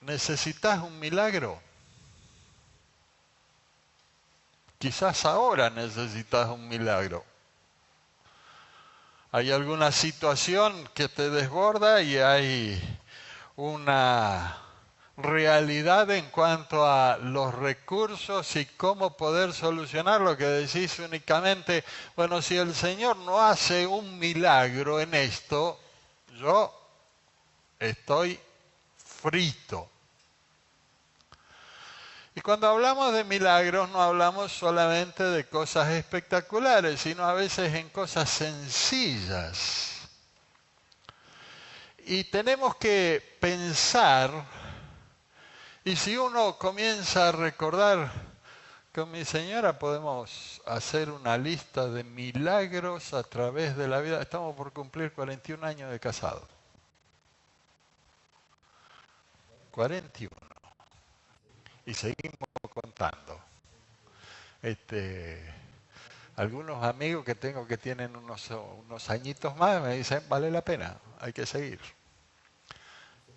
¿Necesitas un milagro? Quizás ahora necesitas un milagro. Hay alguna situación que te desborda y hay una realidad en cuanto a los recursos y cómo poder solucionar lo que decís únicamente, bueno, si el Señor no hace un milagro en esto, yo estoy frito. Y cuando hablamos de milagros no hablamos solamente de cosas espectaculares, sino a veces en cosas sencillas. Y tenemos que pensar, y si uno comienza a recordar, con mi señora podemos hacer una lista de milagros a través de la vida. Estamos por cumplir 41 años de casado. 41. Y seguimos contando. Algunos amigos que tengo que tienen unos añitos más me dicen, vale la pena, hay que seguir.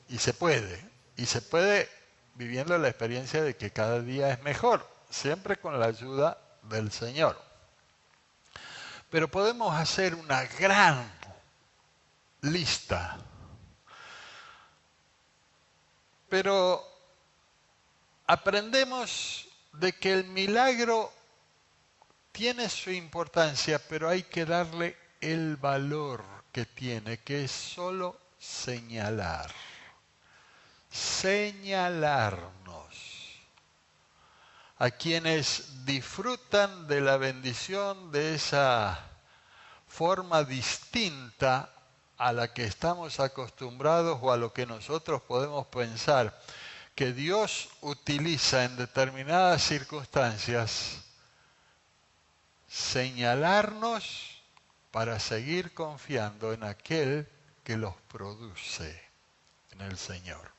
Y se puede. Y se puede viviendo la experiencia de que cada día es mejor, siempre con la ayuda del Señor. Pero podemos hacer una gran lista. Pero aprendemos de que el milagro tiene su importancia, pero hay que darle el valor que tiene, que es solo señalar. Señalarnos a quienes disfrutan de la bendición de esa forma distinta a la que estamos acostumbrados o a lo que nosotros podemos pensar que Dios utiliza en determinadas circunstancias, señalarnos para seguir confiando en aquel que los produce, en el Señor.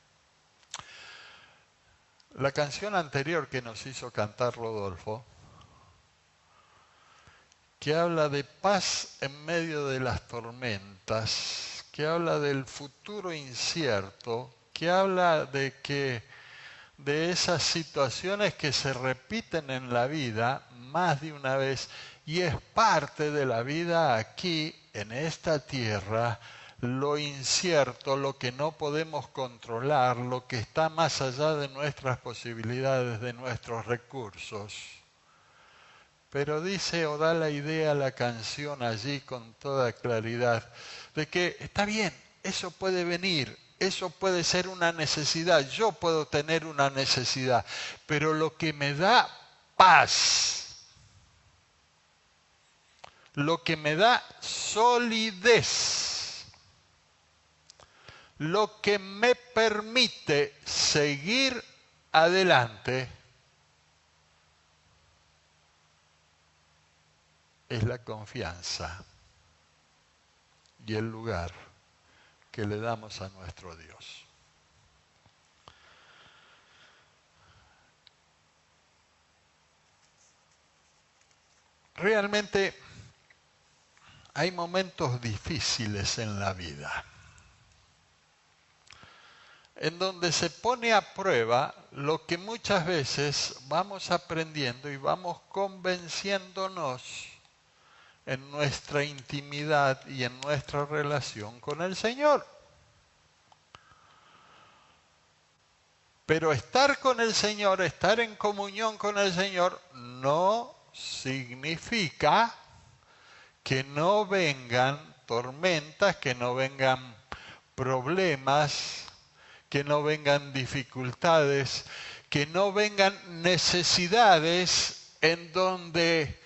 La canción anterior que nos hizo cantar Rodolfo, que habla de paz en medio de las tormentas, que habla del futuro incierto, que habla de esas situaciones que se repiten en la vida más de una vez y es parte de la vida aquí en esta tierra, lo incierto, lo que no podemos controlar, lo que está más allá de nuestras posibilidades, de nuestros recursos. Pero dice o da la idea la canción allí con toda claridad de que está bien, eso puede venir, eso puede ser una necesidad, yo puedo tener una necesidad, pero lo que me da paz, lo que me da solidez, lo que me permite seguir adelante, es la confianza y el lugar que le damos a nuestro Dios. Realmente hay momentos difíciles en la vida, en donde se pone a prueba lo que muchas veces vamos aprendiendo y vamos convenciéndonos en nuestra intimidad y en nuestra relación con el Señor. Pero estar con el Señor, estar en comunión con el Señor, no significa que no vengan tormentas, que no vengan problemas, que no vengan dificultades, que no vengan necesidades en donde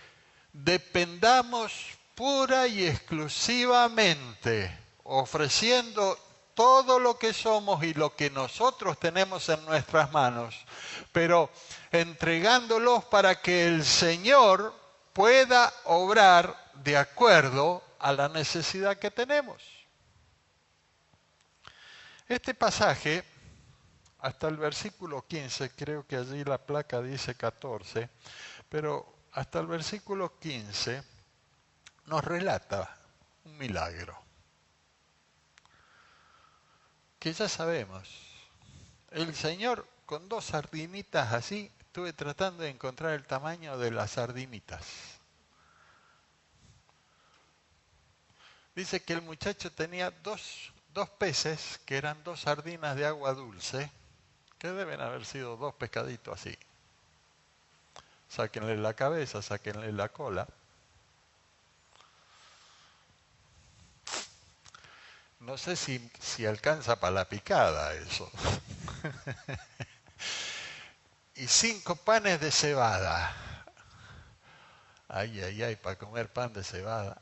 dependamos pura y exclusivamente, ofreciendo todo lo que somos y lo que nosotros tenemos en nuestras manos, pero entregándolos para que el Señor pueda obrar de acuerdo a la necesidad que tenemos. Este pasaje, hasta el versículo 15, creo que allí la placa dice 14, pero hasta el versículo 15 nos relata un milagro que ya sabemos. El Señor con 2 sardinitas así, estuve tratando de encontrar el tamaño de las sardinitas. Dice que el muchacho tenía dos peces, que eran 2 sardinas de agua dulce, que deben haber sido 2 pescaditos así. Sáquenle la cabeza, sáquenle la cola. No sé si alcanza para la picada eso. Y 5 panes de cebada. Ay, ay, ay, para comer pan de cebada.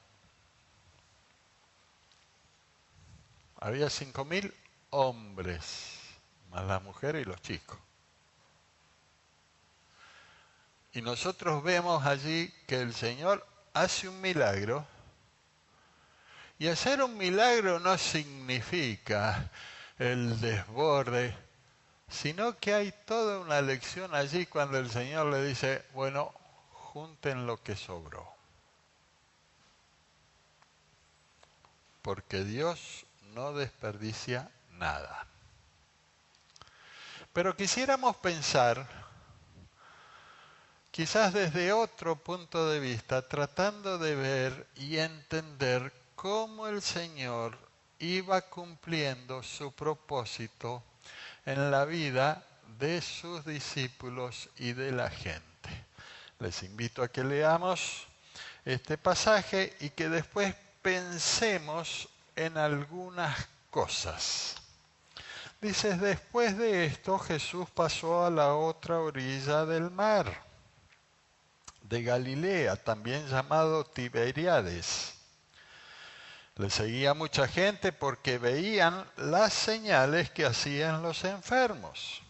Había 5.000 hombres, más las mujeres y los chicos. Y nosotros vemos allí que el Señor hace un milagro. Y hacer un milagro no significa el desborde, sino que hay toda una lección allí cuando el Señor le dice, bueno, junten lo que sobró. Porque Dios no desperdicia nada. Pero quisiéramos pensar, quizás desde otro punto de vista, tratando de ver y entender cómo el Señor iba cumpliendo su propósito en la vida de sus discípulos y de la gente. Les invito a que leamos este pasaje y que después pensemos en algunas cosas. Dice, después de esto Jesús pasó a la otra orilla del mar, de Galilea, también llamado Tiberíades. Le seguía mucha gente porque veían las señales que hacían los enfermos.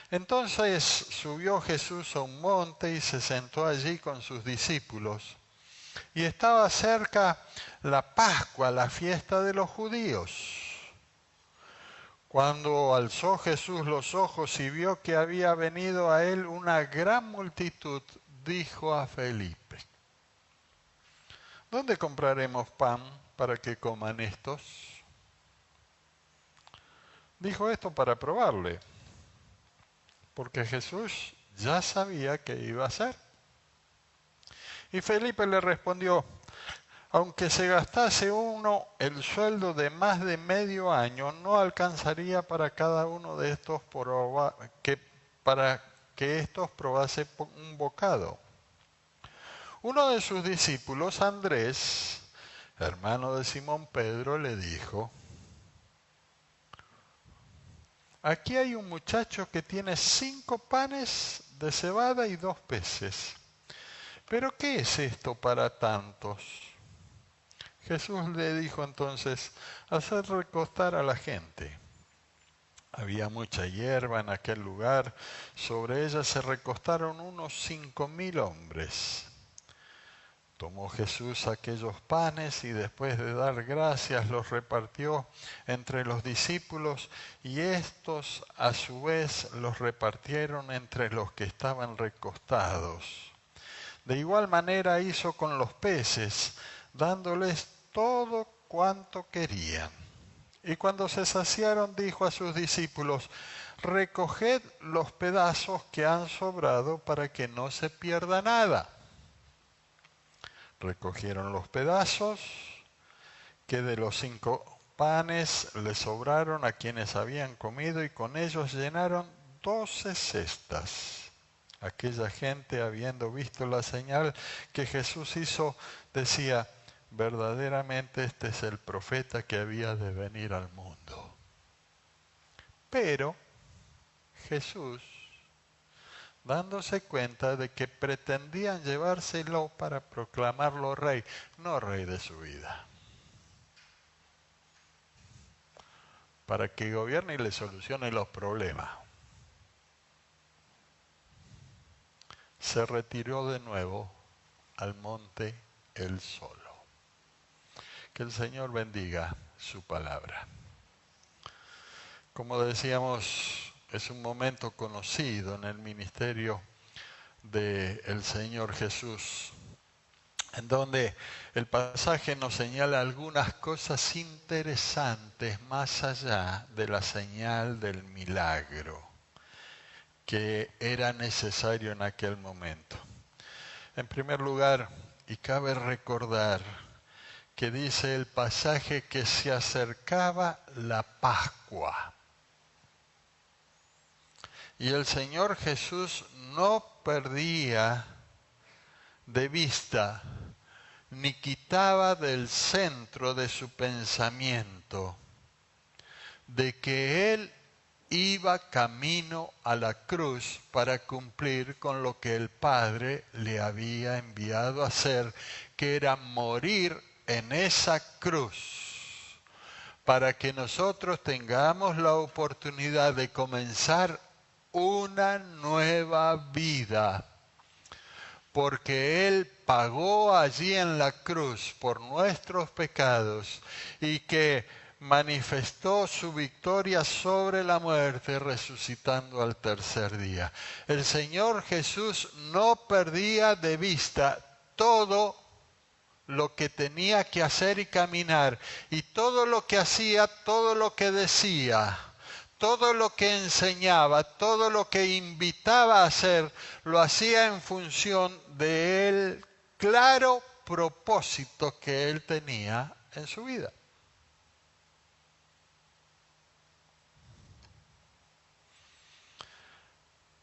Entonces subió Jesús a un monte y se sentó allí con sus discípulos. Y estaba cerca la Pascua, la fiesta de los judíos. Cuando alzó Jesús los ojos y vio que había venido a él una gran multitud, dijo a Felipe, ¿dónde compraremos pan para que coman estos? Dijo esto para probarle, porque Jesús ya sabía qué iba a hacer. Y Felipe le respondió, aunque se gastase uno el sueldo de más de medio año, no alcanzaría para cada uno de estos para que estos probase un bocado. Uno de sus discípulos, Andrés, hermano de Simón Pedro, le dijo, aquí hay un muchacho que tiene 5 panes de cebada y 2 peces. ¿Pero qué es esto para tantos? Jesús le dijo entonces, hacer recostar a la gente. Había mucha hierba en aquel lugar, sobre ella se recostaron unos 5.000 hombres. Tomó Jesús aquellos panes y después de dar gracias los repartió entre los discípulos y estos a su vez los repartieron entre los que estaban recostados. De igual manera hizo con los peces, dándoles todo cuanto querían. Y cuando se saciaron, dijo a sus discípulos, recoged los pedazos que han sobrado para que no se pierda nada. Recogieron los pedazos que de los 5 panes les sobraron a quienes habían comido y con ellos llenaron 12 cestas. Aquella gente, habiendo visto la señal que Jesús hizo, decía, verdaderamente este es el profeta que había de venir al mundo. Pero Jesús, dándose cuenta de que pretendían llevárselo para proclamarlo rey, no rey de su vida, para que gobierne y le solucione los problemas, se retiró de nuevo al monte él solo. Que el Señor bendiga su palabra. Como decíamos, es un momento conocido en el ministerio del Señor Jesús. en donde el pasaje nos señala algunas cosas interesantes más allá de la señal del milagro que era necesario en aquel momento. En primer lugar, y cabe recordar que dice el pasaje que se acercaba la Pascua. Y el Señor Jesús no perdía de vista ni quitaba del centro de su pensamiento de que Él iba camino a la cruz para cumplir con lo que el Padre le había enviado a hacer, que era morir en esa cruz, para que nosotros tengamos la oportunidad de comenzar una nueva vida, porque Él pagó allí en la cruz por nuestros pecados y que manifestó su victoria sobre la muerte resucitando al tercer día. El Señor Jesús no perdía de vista todo lo que tenía que hacer y caminar, y todo lo que hacía, todo lo que decía, todo lo que enseñaba, todo lo que invitaba a hacer, lo hacía en función del claro propósito que él tenía en su vida.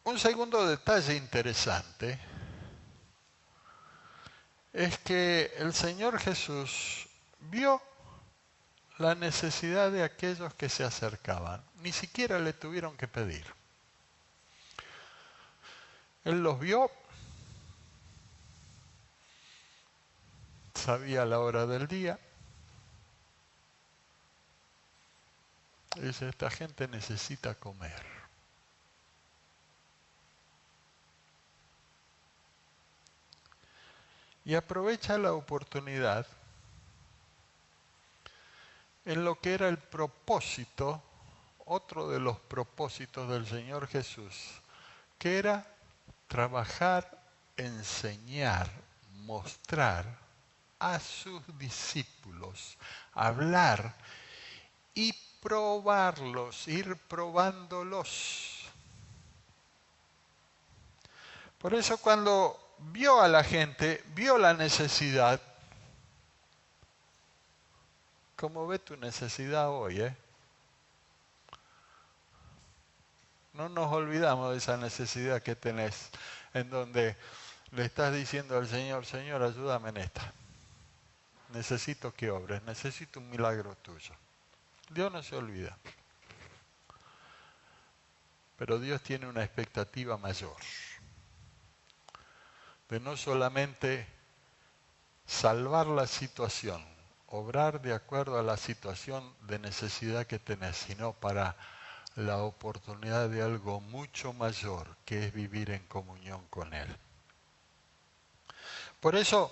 Un segundo detalle interesante es que el Señor Jesús vio la necesidad de aquellos que se acercaban. Ni siquiera le tuvieron que pedir. Él los vio, sabía la hora del día, y dice, esta gente necesita comer. Y aprovecha la oportunidad en lo que era el propósito, otro de los propósitos del Señor Jesús, que era trabajar, enseñar, mostrar a sus discípulos, hablar y probarlos, ir probándolos. Por eso cuando vio a la gente, vio la necesidad, como ve tu necesidad hoy, No nos olvidamos de esa necesidad que tenés, en donde le estás diciendo al Señor, Señor, ayúdame en esta. Necesito que obres, necesito un milagro tuyo. Dios no se olvida. Pero Dios tiene una expectativa mayor. De no solamente salvar la situación, obrar de acuerdo a la situación de necesidad que tenés, sino para la oportunidad de algo mucho mayor, que es vivir en comunión con Él. Por eso,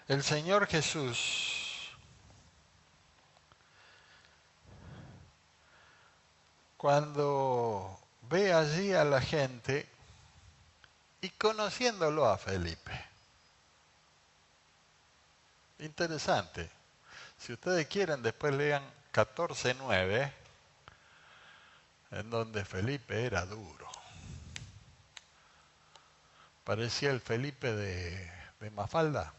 el Señor Jesús, cuando ve allí a la gente y conociéndolo a Felipe, interesante, si ustedes quieren después lean 14:9, en donde Felipe era duro. Parecía el Felipe de Mafalda.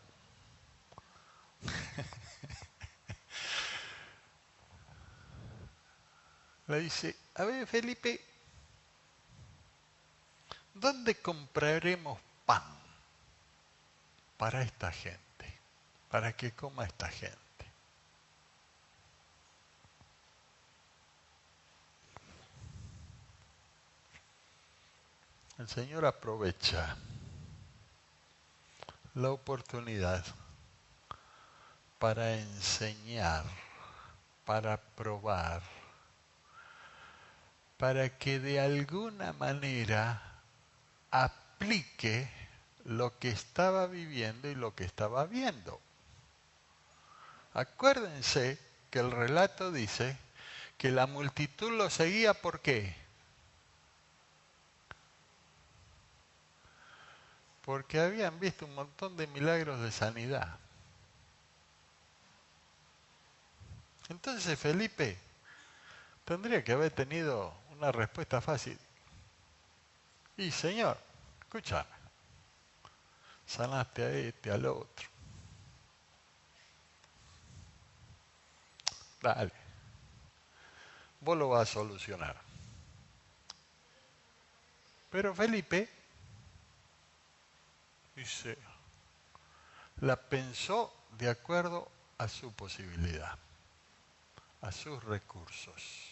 Le dice, a ver Felipe, ¿dónde compraremos pan para esta gente? Para que coma esta gente. El Señor aprovecha la oportunidad para enseñar, para probar, para que de alguna manera aplique lo que estaba viviendo y lo que estaba viendo. Acuérdense que el relato dice que la multitud lo seguía, ¿por qué? porque habían visto un montón de milagros de sanidad. Entonces Felipe tendría que haber tenido una respuesta fácil. Y Señor, escúchame, sanaste a este, al otro. Dale, vos lo vas a solucionar. Pero Felipe, dice, la pensó de acuerdo a su posibilidad, a sus recursos,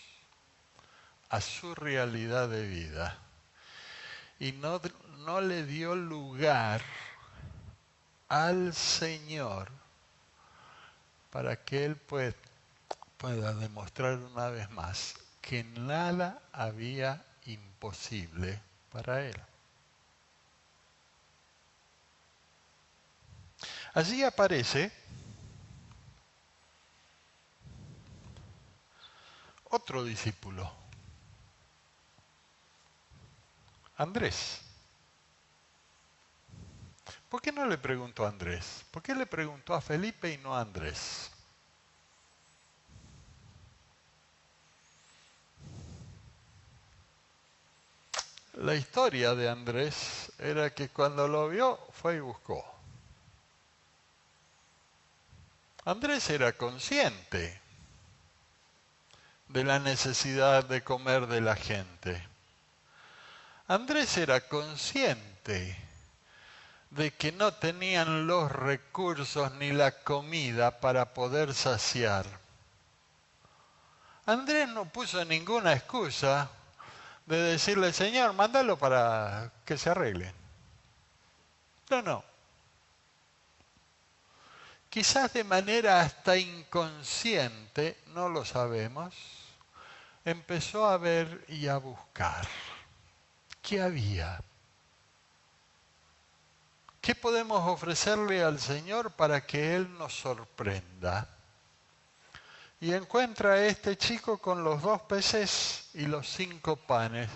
a su realidad de vida. Y no le dio lugar al Señor para que Él pueda demostrar una vez más que nada había imposible para Él. Allí aparece otro discípulo, Andrés. ¿Por qué no le preguntó a Andrés? ¿Por qué le preguntó a Felipe y no a Andrés? La historia de Andrés era que cuando lo vio fue y buscó. Andrés era consciente de la necesidad de comer de la gente. Andrés era consciente de que no tenían los recursos ni la comida para poder saciar. Andrés no puso ninguna excusa de decirle, Señor, mándalo para que se arreglen. No. Quizás de manera hasta inconsciente, no lo sabemos, empezó a ver y a buscar. ¿Qué había? ¿Qué podemos ofrecerle al Señor para que Él nos sorprenda? Y encuentra a este chico con los 2 peces y los 5 panes.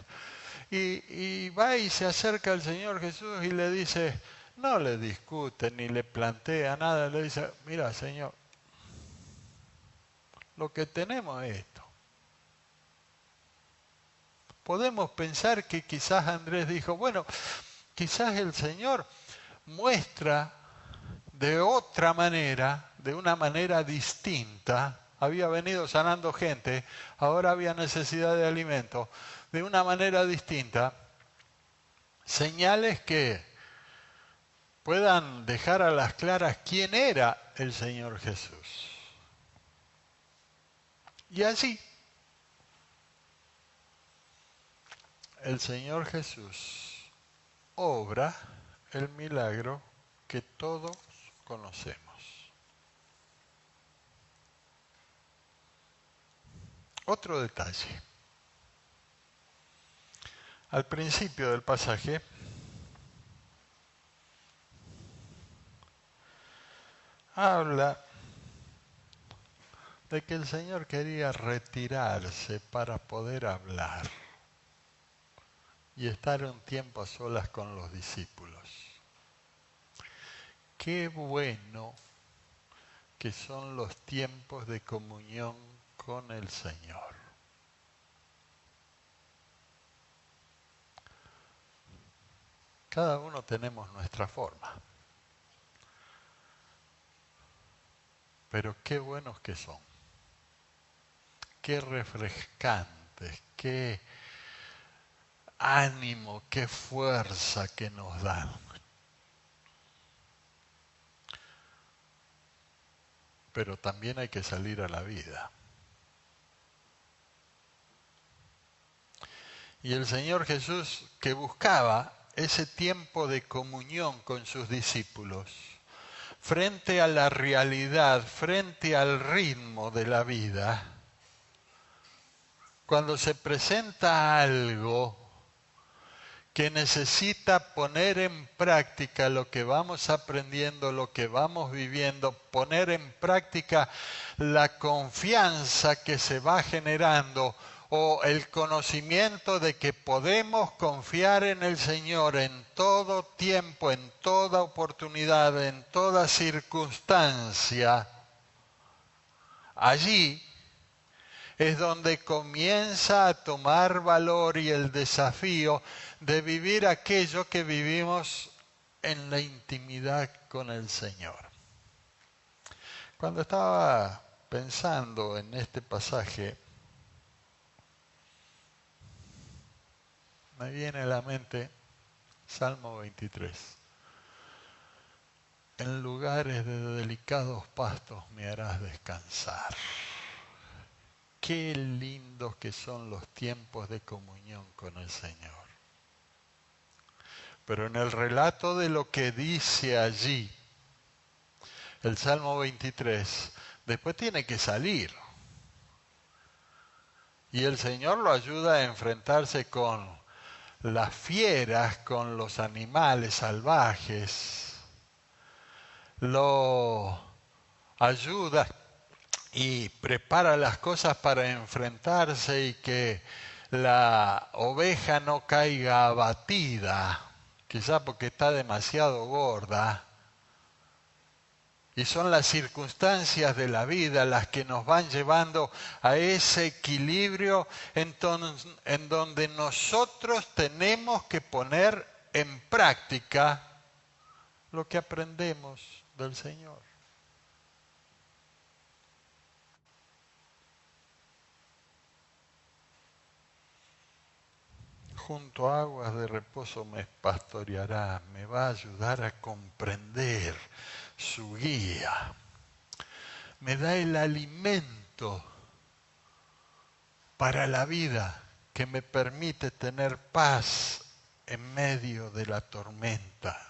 Y va y se acerca al Señor Jesús y le dice, no le discute ni le plantea nada, le dice, mira Señor, lo que tenemos es esto. Podemos pensar que quizás Andrés dijo, bueno, quizás el Señor muestra de otra manera, de una manera distinta, había venido sanando gente, ahora había necesidad de alimento, de una manera distinta, señales que puedan dejar a las claras quién era el Señor Jesús. Y así, el Señor Jesús obra el milagro que todos conocemos. Otro detalle. Al principio del pasaje, habla de que el Señor quería retirarse para poder hablar y estar un tiempo a solas con los discípulos. Qué bueno que son los tiempos de comunión con el Señor. Cada uno tenemos nuestra forma. Pero qué buenos que son. Qué refrescantes, qué ánimo, qué fuerza que nos dan. Pero también hay que salir a la vida. Y el Señor Jesús, que buscaba ese tiempo de comunión con sus discípulos, frente a la realidad, frente al ritmo de la vida, cuando se presenta algo que necesita poner en práctica lo que vamos aprendiendo, lo que vamos viviendo, poner en práctica la confianza que se va generando o el conocimiento de que podemos confiar en el Señor en todo tiempo, en toda oportunidad, en toda circunstancia, allí es donde comienza a tomar valor y el desafío de vivir aquello que vivimos en la intimidad con el Señor. Cuando estaba pensando en este pasaje, me viene a la mente Salmo 23. En lugares de delicados pastos me harás descansar. Qué lindos que son los tiempos de comunión con el Señor. Pero en el relato de lo que dice allí, el Salmo 23, después tiene que salir. Y el Señor lo ayuda a enfrentarse con las fieras, con los animales salvajes. Lo ayuda y prepara las cosas para enfrentarse y que la oveja no caiga abatida, quizá porque está demasiado gorda. Y son las circunstancias de la vida las que nos van llevando a ese equilibrio en donde nosotros tenemos que poner en práctica lo que aprendemos del Señor. Junto a aguas de reposo me pastoreará, me va a ayudar a comprender su guía. Me da el alimento para la vida que me permite tener paz en medio de la tormenta.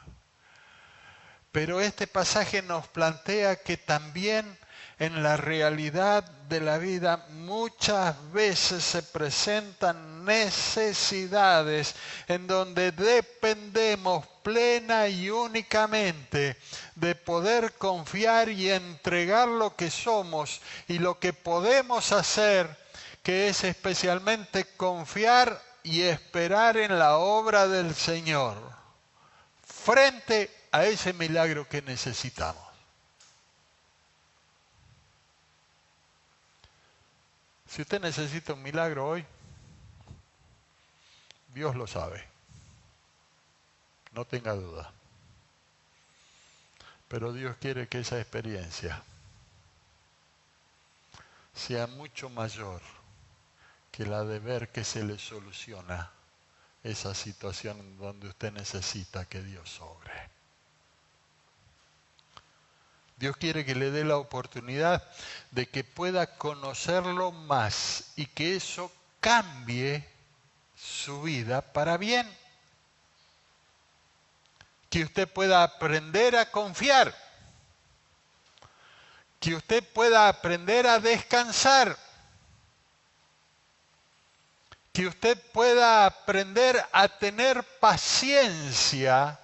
Pero este pasaje nos plantea que también en la realidad de la vida muchas veces se presentan necesidades en donde dependemos plena y únicamente de poder confiar y entregar lo que somos y lo que podemos hacer, que es especialmente confiar y esperar en la obra del Señor frente a ese milagro que necesitamos. Si usted necesita un milagro hoy, Dios lo sabe, no tenga duda. Pero Dios quiere que esa experiencia sea mucho mayor que la de ver que se le soluciona esa situación donde usted necesita que Dios obre. Dios quiere que le dé la oportunidad de que pueda conocerlo más y que eso cambie su vida para bien. Que usted pueda aprender a confiar. Que usted pueda aprender a descansar. Que usted pueda aprender a tener paciencia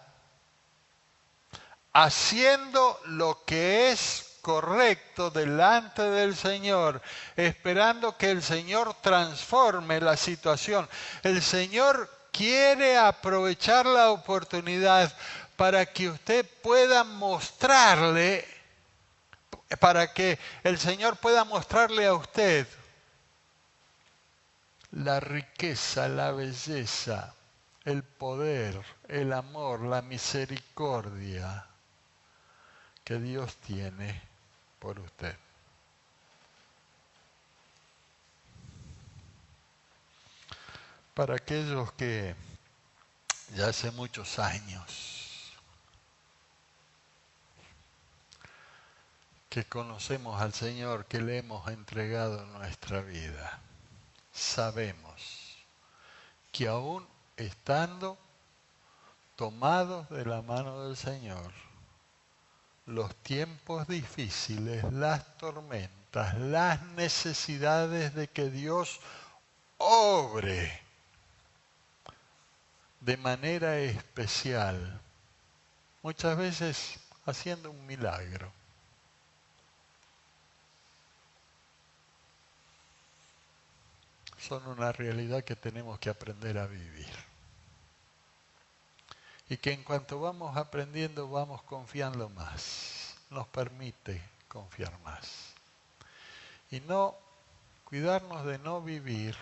haciendo lo que es correcto delante del Señor, esperando que el Señor transforme la situación. El Señor quiere aprovechar la oportunidad para que usted pueda mostrarle, para que el Señor pueda mostrarle a usted la riqueza, la belleza, el poder, el amor, la misericordia que Dios tiene por usted. Para aquellos que ya hace muchos años que conocemos al Señor, que le hemos entregado nuestra vida, sabemos que aún estando tomados de la mano del Señor, los tiempos difíciles, las tormentas, las necesidades de que Dios obre de manera especial, muchas veces haciendo un milagro. son una realidad que tenemos que aprender a vivir. Y que en cuanto vamos aprendiendo, vamos confiando más. Nos permite confiar más. Y no cuidarnos de no vivir.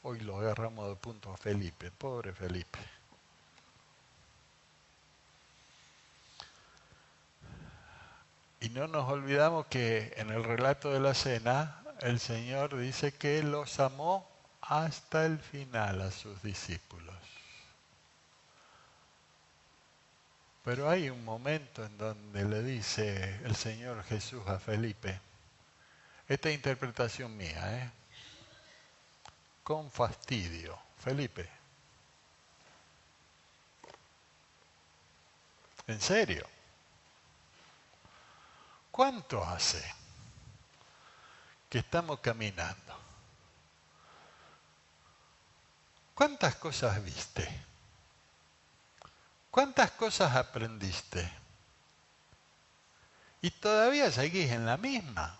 Hoy lo agarramos de punto a Felipe, pobre Felipe. Y no nos olvidamos que en el relato de la cena, el Señor dice que los amó hasta el final a sus discípulos. Pero hay un momento en donde le dice el Señor Jesús a Felipe, esta interpretación mía, con fastidio, Felipe, ¿en serio? ¿Cuánto hace que estamos caminando? ¿Cuántas cosas viste? ¿Cuántas cosas aprendiste? Y todavía seguís en la misma.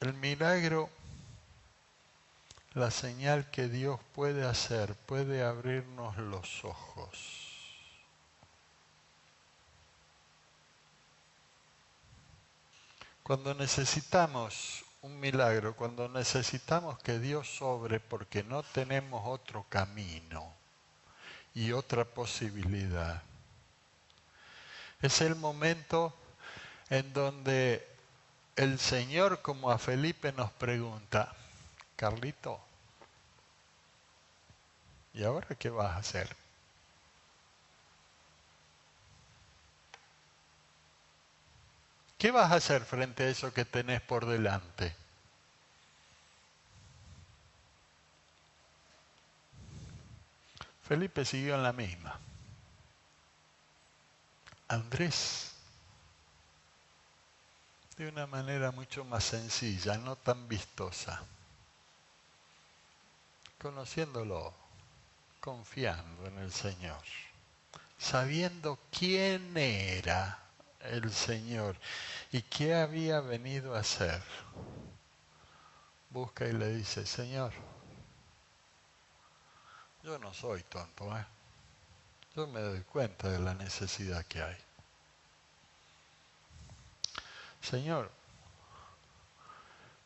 El milagro, la señal que Dios puede hacer, puede abrirnos los ojos. Cuando necesitamos un milagro, cuando necesitamos que Dios obre porque no tenemos otro camino y otra posibilidad, es el momento en donde el Señor, como a Felipe, nos pregunta, Carlito, ¿y ahora qué vas a hacer? ¿Qué vas a hacer frente a eso que tenés por delante? Felipe siguió en la misma. Andrés, de una manera mucho más sencilla, no tan vistosa, conociéndolo, confiando en el Señor, sabiendo quién era el Señor y qué había venido a hacer, busca y le dice, Señor, yo no soy tonto, yo me doy cuenta de la necesidad que hay. Señor,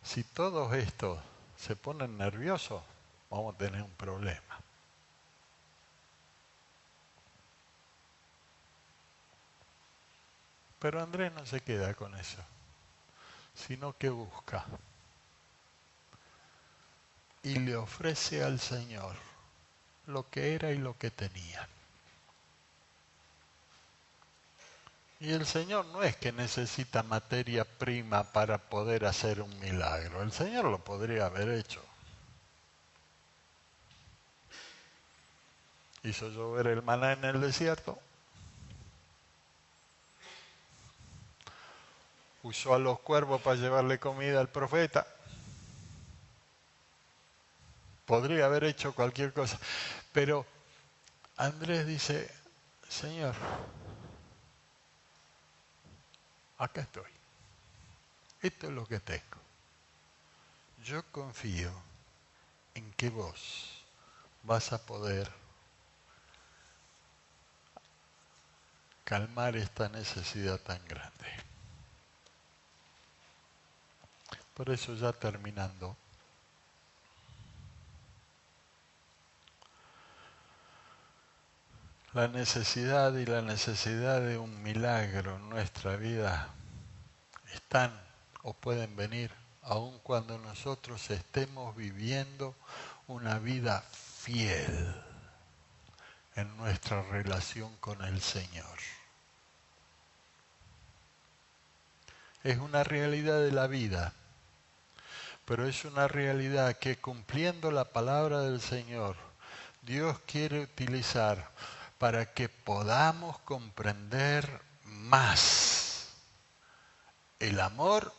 si todos estos se ponen nerviosos, vamos a tener un problema. Pero Andrés no se queda con eso, sino que busca y le ofrece al Señor lo que era y lo que tenía. Y el Señor no es que necesita materia prima para poder hacer un milagro. El Señor lo podría haber hecho. Hizo llover el maná en el desierto. Usó a los cuervos para llevarle comida al profeta. Podría haber hecho cualquier cosa. Pero Andrés dice, Señor, acá estoy. Esto es lo que tengo. Yo confío en que vos vas a poder calmar esta necesidad tan grande. Por eso, ya terminando, la necesidad y la necesidad de un milagro en nuestra vida están o pueden venir aun cuando nosotros estemos viviendo una vida fiel en nuestra relación con el Señor. Es una realidad de la vida, pero es una realidad que, cumpliendo la palabra del Señor, Dios quiere utilizar para que podamos comprender más el amor,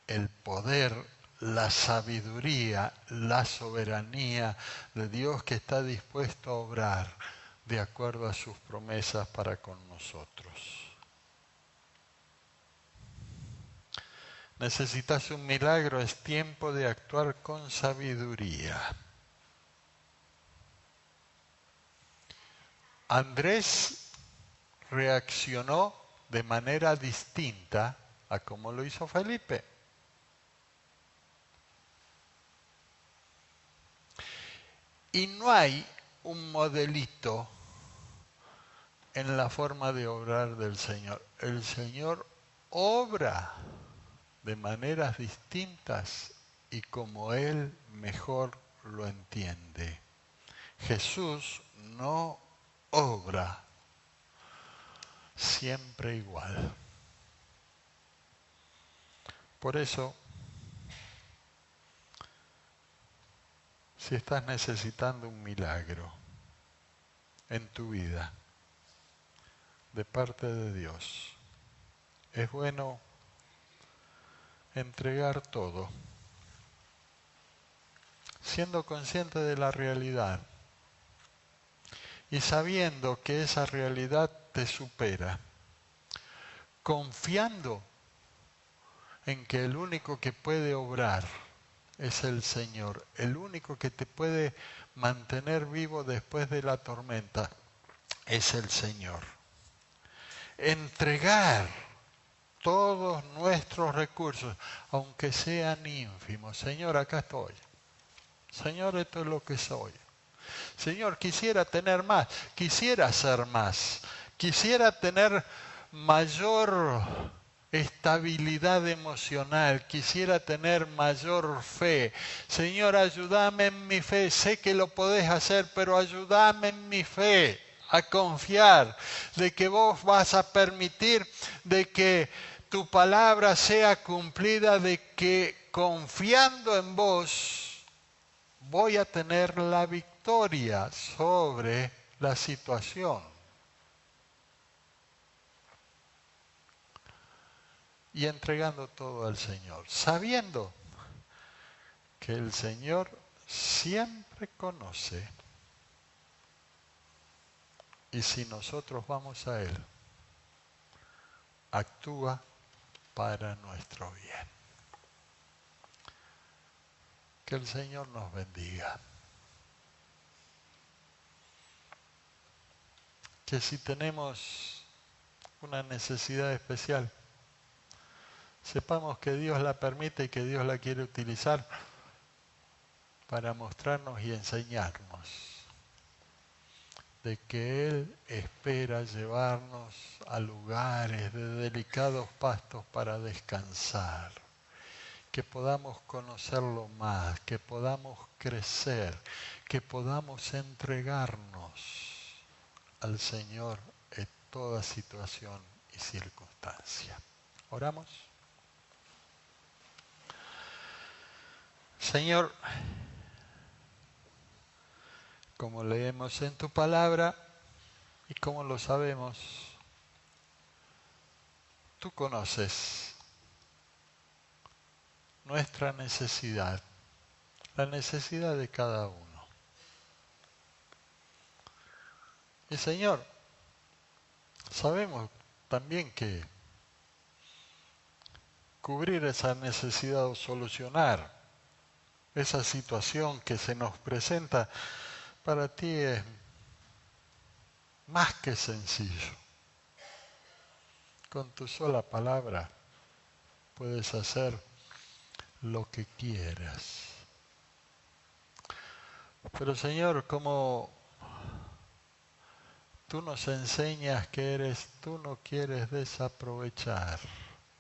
el poder, la sabiduría, la soberanía de Dios que está dispuesto a obrar de acuerdo a sus promesas para con nosotros. Necesitas un milagro, es tiempo de actuar con sabiduría. Andrés reaccionó de manera distinta a como lo hizo Felipe. Y no hay un modelito en la forma de obrar del Señor. El Señor obra de maneras distintas y como Él mejor lo entiende. Jesús no obra siempre igual. Por eso, si estás necesitando un milagro en tu vida de parte de Dios, es bueno entregar todo, siendo consciente de la realidad y sabiendo que esa realidad te supera, confiando en que el único que puede obrar es el Señor, el único que te puede mantener vivo después de la tormenta es el Señor. Entregar todos nuestros recursos, aunque sean ínfimos. Señor, acá estoy. Señor, esto es lo que soy. Señor, quisiera tener más, quisiera ser más, quisiera tener mayor estabilidad emocional, quisiera tener mayor fe. Señor, ayúdame en mi fe, sé que lo podés hacer, pero ayúdame en mi fe a confiar de que vos vas a permitir de que tu palabra sea cumplida, de que confiando en vos voy a tener la victoria sobre la situación. Y entregando todo al Señor, sabiendo que el Señor siempre conoce. Y si nosotros vamos a Él, actúa para nuestro bien. Que el Señor nos bendiga. Que si tenemos una necesidad especial, sepamos que Dios la permite y que Dios la quiere utilizar para mostrarnos y enseñarnos de que Él espera llevarnos a lugares de delicados pastos para descansar, que podamos conocerlo más, que podamos crecer, que podamos entregarnos al Señor en toda situación y circunstancia. ¿Oramos? Señor, como leemos en tu palabra y como lo sabemos, tú conoces nuestra necesidad, la necesidad de cada uno. Y Señor, sabemos también que cubrir esa necesidad o solucionar esa situación que se nos presenta para ti es más que sencillo. Con tu sola palabra puedes hacer lo que quieras. Pero Señor, como tú nos enseñas que eres, tú no quieres desaprovechar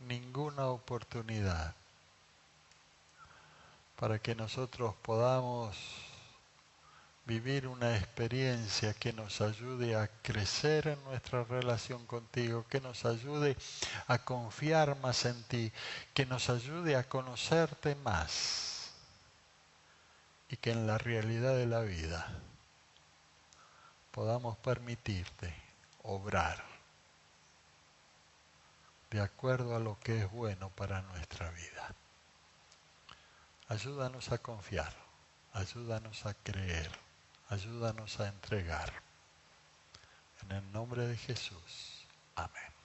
ninguna oportunidad para que nosotros podamos vivir una experiencia que nos ayude a crecer en nuestra relación contigo, que nos ayude a confiar más en ti, que nos ayude a conocerte más y que en la realidad de la vida podamos permitirte obrar de acuerdo a lo que es bueno para nuestra vida. Ayúdanos a confiar, ayúdanos a creer, ayúdanos a entregar. En el nombre de Jesús. Amén.